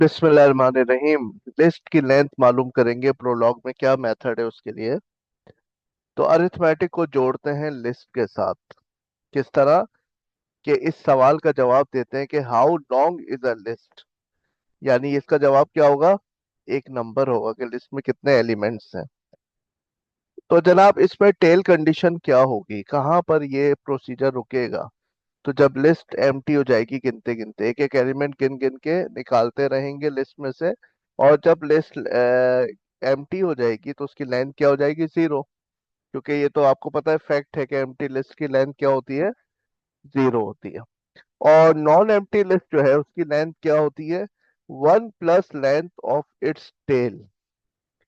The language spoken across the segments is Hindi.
बिस्मिल्लाहिर्रहमानिर्रहीम। लिस्ट की लेंथ मालूम करेंगे प्रोलॉग में, क्या मेथड है उसके लिए। तो अरिथमेटिक को जोड़ते हैं लिस्ट के साथ। किस तरह कि इस सवाल का जवाब देते हैं कि how long is a list, यानी इसका जवाब क्या होगा। एक नंबर होगा कि लिस्ट में कितने एलिमेंट्स हैं। तो जनाब इसमें टेल कंडीशन क्या होगी, कहाँ पर ये प्रोसीजर रुकेगा। तो जब लिस्ट एम्प्टी हो जाएगी, गिनते गिनते एक एक एलिमेंट गिन गिन के निकालते रहेंगे लिस्ट में से। और जब लिस्ट एम्प्टी हो जाएगी तो उसकी लेंथ क्या हो जाएगी, जीरो। क्योंकि ये तो आपको पता है, फैक्ट है कि एम्प्टी लिस्ट की लेंथ क्या होती है, जीरो होती है। और नॉन एम्प्टी लिस्ट जो है उसकी लेंथ क्या होती है, one plus length of its tail.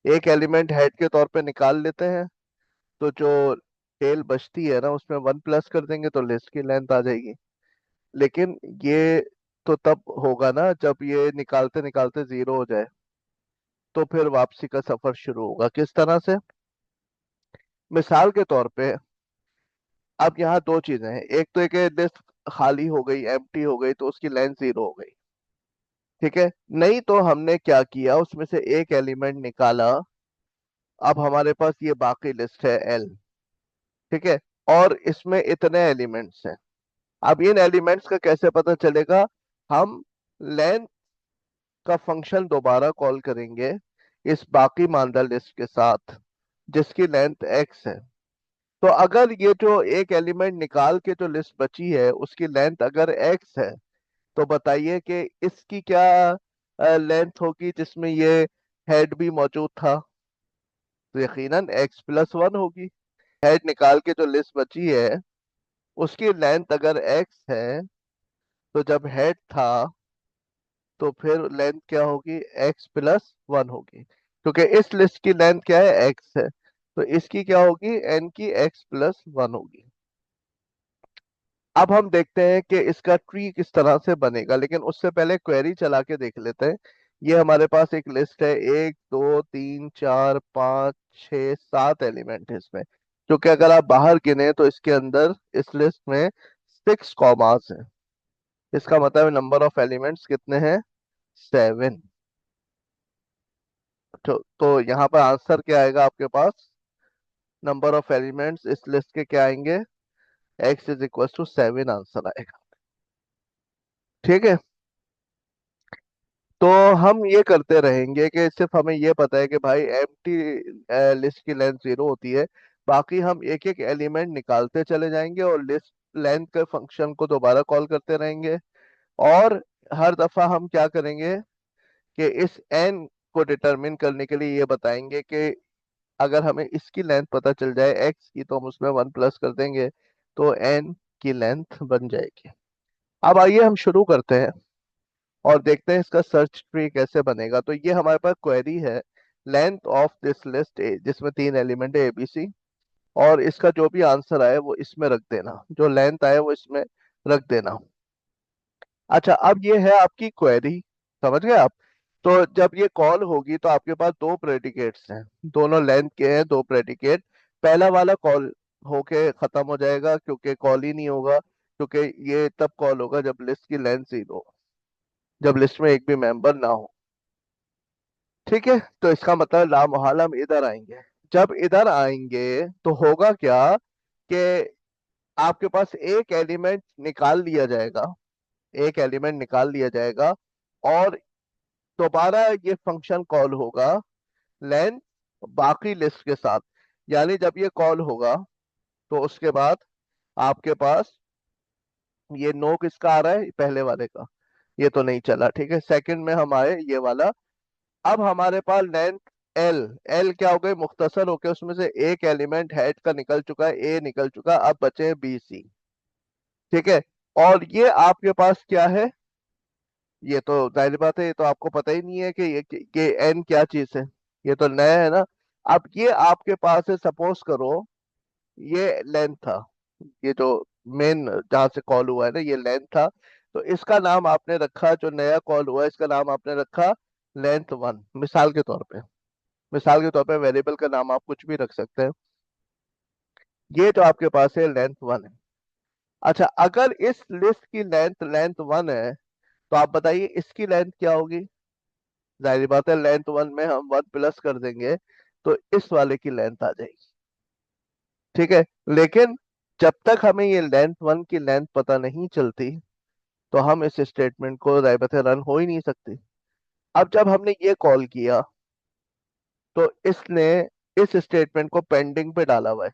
एक एलिमेंट हेड के तौर पे निकाल लेते हैं, तो जो टेल बचती है ना उसमें वन प्लस कर देंगे तो लिस्ट की लेंथ आ जाएगी। लेकिन ये तो तब होगा ना जब ये निकालते निकालते जीरो हो जाए, तो फिर वापसी का सफर शुरू होगा। किस तरह से, मिसाल के तौर पे अब यहाँ दो चीजें हैं। एक तो एक लिस्ट खाली हो गई, एम्प्टी हो गई, तो उसकी लेंथ जीरो हो गई। ठीक है, नहीं तो हमने क्या किया, उसमें से एक एलिमेंट निकाला। अब हमारे पास ये बाकी लिस्ट है एल। ठीक है, और इसमें इतने एलिमेंट्स हैं। अब इन एलिमेंट्स का कैसे पता चलेगा, हम लेंथ का फंक्शन दोबारा कॉल करेंगे इस बाकी मानदा लिस्ट के साथ, जिसकी लेंथ एक्स है। तो अगर ये जो एक एलिमेंट निकाल के जो लिस्ट बची है उसकी लेंथ अगर एक्स है, तो बताइए कि इसकी क्या लेंथ होगी जिसमें ये हेड भी मौजूद था। तो यकीनन एक्स प्लस वन होगी। हेड निकाल के जो लिस्ट बची है उसकी लेंथ अगर एक्स है, तो जब हेड था तो फिर लेंथ क्या होगी, एक्स प्लस वन होगी। क्योंकि इस लिस्ट की लेंथ क्या है, एक्स है। तो इसकी क्या होगी, एन की एक्स प्लस वन होगी। अब हम देखते हैं कि इसका ट्री किस तरह से बनेगा, लेकिन उससे पहले क्वेरी चला के देख लेते हैं। ये हमारे पास एक लिस्ट है, एक दो तीन चार पाँच छः सात एलिमेंट है इसमें। क्योंकि अगर आप बाहर गिने तो इसके अंदर इस लिस्ट में सिक्स कॉमास हैं। इसका मतलब नंबर ऑफ एलिमेंट्स कितने हैं, सेवन। तो यहाँ पर आंसर क्या आएगा आपके पास, नंबर ऑफ एलिमेंट्स इस लिस्ट के क्या आएंगे, X is equal to seven answer आएगा। ठीक है, तो हम ये करते रहेंगे कि सिर्फ हमें ये पता है कि भाई एम्प्टी लिस्ट की लेंथ जीरो होती है। बाकी हम एक एक एलिमेंट निकालते चले जाएंगे और लिस्ट लेंथ के फंक्शन को दोबारा कॉल करते रहेंगे। और हर दफा हम क्या करेंगे कि इस एन को डिटरमिन करने के लिए ये बताएंगे कि अगर हमें इसकी लेंथ पता चल जाए एक्स की, तो हम उसमें वन प्लस कर देंगे, तो एन की लेंथ बन जाएगी। अब आइए हम शुरू करते हैं और देखते हैं इसका सर्च ट्री कैसे बनेगा। तो ये हमारे पास क्वेरी है, length of this list A, जिसमें तीन एलिमेंट है ए बी सी। और इसका जो भी आंसर आए वो इसमें रख देना, जो लेंथ आए वो इसमें रख देना। अच्छा, अब ये है आपकी क्वेरी, समझ गए आप। तो जब ये कॉल होगी तो आपके पास दो प्रेडिकेट्स हैं, दोनों लेंथ के हैं, दो प्रेडिकेट। पहला वाला कॉल होके खत्म हो जाएगा क्योंकि कॉल ही नहीं होगा। क्योंकि ये तब कॉल होगा जब लिस्ट की लेंथ जीरो हो, जब लिस्ट में एक भी मेंबर ना हो। ठीक है, तो इसका मतलब लामहल हम इधर आएंगे। जब इधर आएंगे तो होगा क्या कि आपके पास एक एलिमेंट निकाल लिया जाएगा, एक एलिमेंट निकाल लिया जाएगा। और दोबारा ये फंक्शन कॉल होगा लेंथ बाकी लिस्ट के साथ। यानी जब ये कॉल होगा तो उसके बाद आपके पास ये नो किसका आ रहा है, पहले वाले का। ये तो नहीं चला, ठीक है, सेकंड में हम आए ये वाला। अब हमारे पास लेंथ एल, एल क्या हो गई, मुख्तसर होके उसमें से एक एलिमेंट हेड का निकल चुका है, ए निकल चुका, अब बचे बी सी। ठीक है, और ये आपके पास क्या है, ये तो जाहिर बात है, ये तो आपको पता ही नहीं है कि ये एन क्या चीज है। ये तो नया है ना। अब ये आपके पास है, सपोज करो ये लेंथ था, ये जो मेन जहां से कॉल हुआ है ना ये लेंथ था। तो इसका नाम आपने रखा, जो नया कॉल हुआ है इसका नाम आपने रखा लेंथ वन, मिसाल के तौर पे। मिसाल के तौर पे वेरिएबल का नाम आप कुछ भी रख सकते हैं। ये जो आपके पास है लेंथ वन है। अच्छा, अगर इस लिस्ट की लेंथ लेंथ वन है, तो आप बताइए इसकी लेंथ क्या होगी। जाहिर बात है लेंथ वन में हम वन प्लस कर देंगे तो इस वाले की लेंथ आ जाएगी। ठीक है। लेकिन जब तक हमें ये लेंथ वन की लेंथ पता नहीं चलती तो हम इस स्टेटमेंट को जाहिर बात है रन हो ही नहीं सकती। अब जब हमने ये कॉल किया तो इसने इस स्टेटमेंट को पेंडिंग पे डाला हुआ है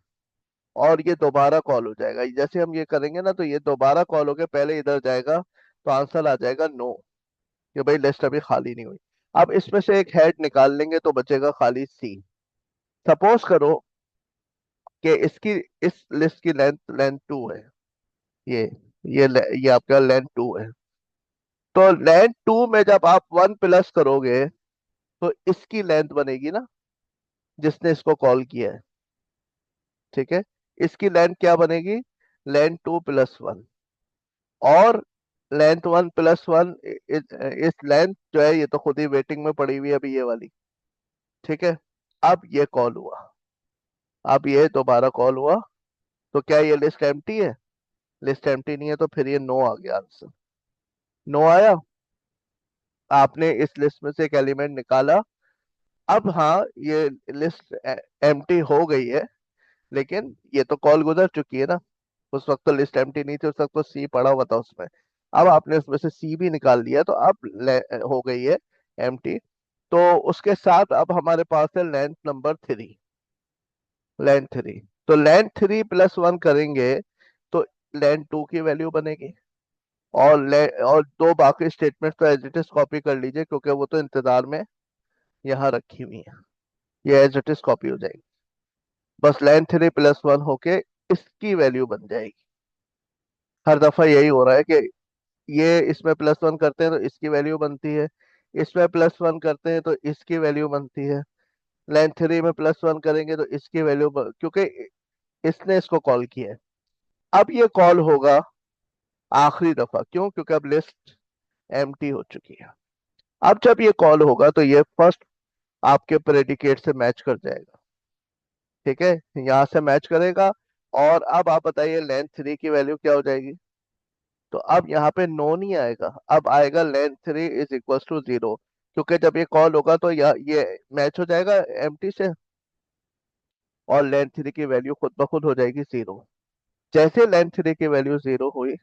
और ये दोबारा कॉल हो जाएगा। जैसे हम ये करेंगे ना तो ये दोबारा कॉल होके पहले इधर जाएगा तो आंसर आ जाएगा नो, कि भाई लिस्ट अभी खाली नहीं हुई। अब इसमें से एक हेड निकाल लेंगे तो बचेगा खाली सी। सपोज करो कि इसकी इस लिस्ट की लेंथ लेंथ टू है। ये ये आपका लेंथ टू है। तो लेंथ टू में जब आप वन प्लस करोगे तो इसकी लेंथ बनेगी ना, जिसने इसको कॉल किया है। ठीक है। इसकी लेंथ क्या बनेगी? Length two plus one. और लेंथ वन प्लस वन, इस लेंथ जो है ये तो खुद ही वेटिंग में पड़ी हुई है अभी ये वाली। ठीक है। अब ये कॉल हुआ, अब ये दोबारा कॉल हुआ तो क्या ये लिस्ट एम्प्टी है? लिस्ट एम्प्टी नहीं है तो फिर ये नो आ गया आंसर। नो आया। आपने इस लिस्ट में से एक एलिमेंट निकाला। अब हाँ, ये लिस्ट एम्प्टी हो गई है, लेकिन ये तो कॉल गुजर चुकी है ना। उस वक्त तो लिस्ट एम्प्टी नहीं थी, उस वक्त तो सी पड़ा हुआ था उसमें। अब आपने उसमें से सी भी निकाल लिया तो अब हो गई है एम्प्टी। तो उसके साथ अब हमारे पास है length number three. Length three. तो लेंथ थ्री प्लस वन करेंगे तो लेंथ टू की वैल्यू बनेगी। और दो बाकी स्टेटमेंट तो एज इट इज कॉपी कर लीजिए क्योंकि वो तो इंतजार में यहाँ रखी हुई है। ये एज इट इज कॉपी हो जाएगी। बस लेंथ थ्री प्लस वन होके इसकी वैल्यू बन जाएगी। हर दफा यही हो रहा है कि ये इसमें प्लस वन करते हैं तो इसकी वैल्यू बनती है, इसमें प्लस वन करते हैं तो इसकी वैल्यू बनती है, लेंथ थ्री में प्लस वन करेंगे तो इसकी वैल्यू क्योंकि इसने इसको कॉल किया है। अब ये कॉल होगा आखिरी दफा, क्यों? क्योंकि अब लिस्ट एम्प्टी हो चुकी है। अब जब ये कॉल होगा तो ये फर्स्ट आपके प्रेडिकेट से मैच कर जाएगा। ठीक है। यहाँ से मैच करेगा। और अब आप बताइए लेंथ थ्री की वैल्यू क्या हो जाएगी? तो अब यहाँ पे नो नहीं आएगा, अब आएगा length three is equal to zero. क्योंकि जब ये कॉल होगा तो ये मैच हो जाएगा एम्प्टी से और लेंथ थ्री की वैल्यू खुद ब खुद हो जाएगी जीरो। जैसे लेंथ थ्री की वैल्यू जीरो हुई,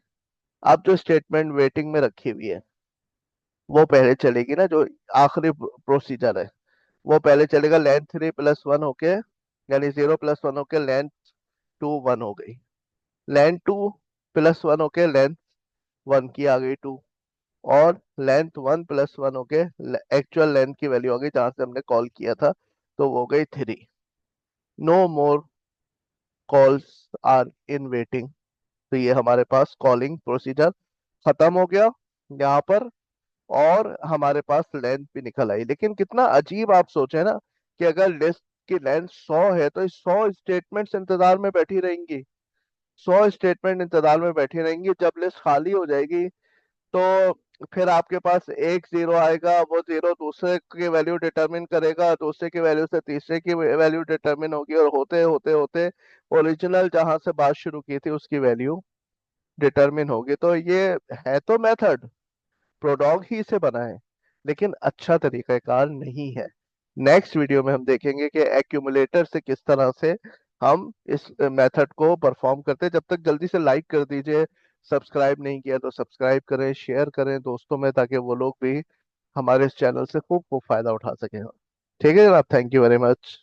अब जो स्टेटमेंट वेटिंग में रखी हुई है वो पहले चलेगी ना, जो आखिरी प्रोसीजर है वो पहले चलेगा। लेंथ थ्री प्लस वन होके, यानी जीरो प्लस वन होके लेंथ टू वन हो गई। लेंथ टू प्लस वन होके लेंथ वन की आ गई टू। और लेंथ वन प्लस वन होके एक्चुअल लेंथ की वैल्यू आ गई जहां से हमने कॉल किया था, तो वो हो गई three. No more calls are in waiting. तो ये हमारे पास कॉलिंग प्रोसीजर खत्म हो गया यहाँ पर। और हमारे पास लेंथ भी निकल आई। लेकिन कितना अजीब आप सोचे ना कि अगर लिस्ट की लेंथ 100 है तो 100 स्टेटमेंट्स इंतजार में बैठी रहेंगी। 100 स्टेटमेंट इंतजार में बैठी रहेंगी। जब लिस्ट खाली हो जाएगी तो फिर आपके पास एक जीरो आएगा, वो जीरो दूसरे की वैल्यू डिटरमिन करेगा, दूसरे की वैल्यू से तीसरे की वैल्यू डिटरमिन होगी और होते होते होते ओरिजिनल जहां से बात शुरू की थी उसकी वैल्यू डिटरमिन होगी। तो ये है तो मेथड प्रोडॉग ही से बना है, लेकिन अच्छा तरीकाकार नहीं है। नेक्स्ट वीडियो में हम देखेंगे कि एक्यूमुलेटर से किस तरह से हम इस मेथड को परफॉर्म करते हैं। जब तक जल्दी से लाइक कर दीजिए, सब्सक्राइब नहीं किया तो सब्सक्राइब करें, शेयर करें दोस्तों में, ताकि वो लोग भी हमारे इस चैनल से खूब खूब फायदा उठा सकें। ठीक है जनाब, थैंक यू वेरी मच।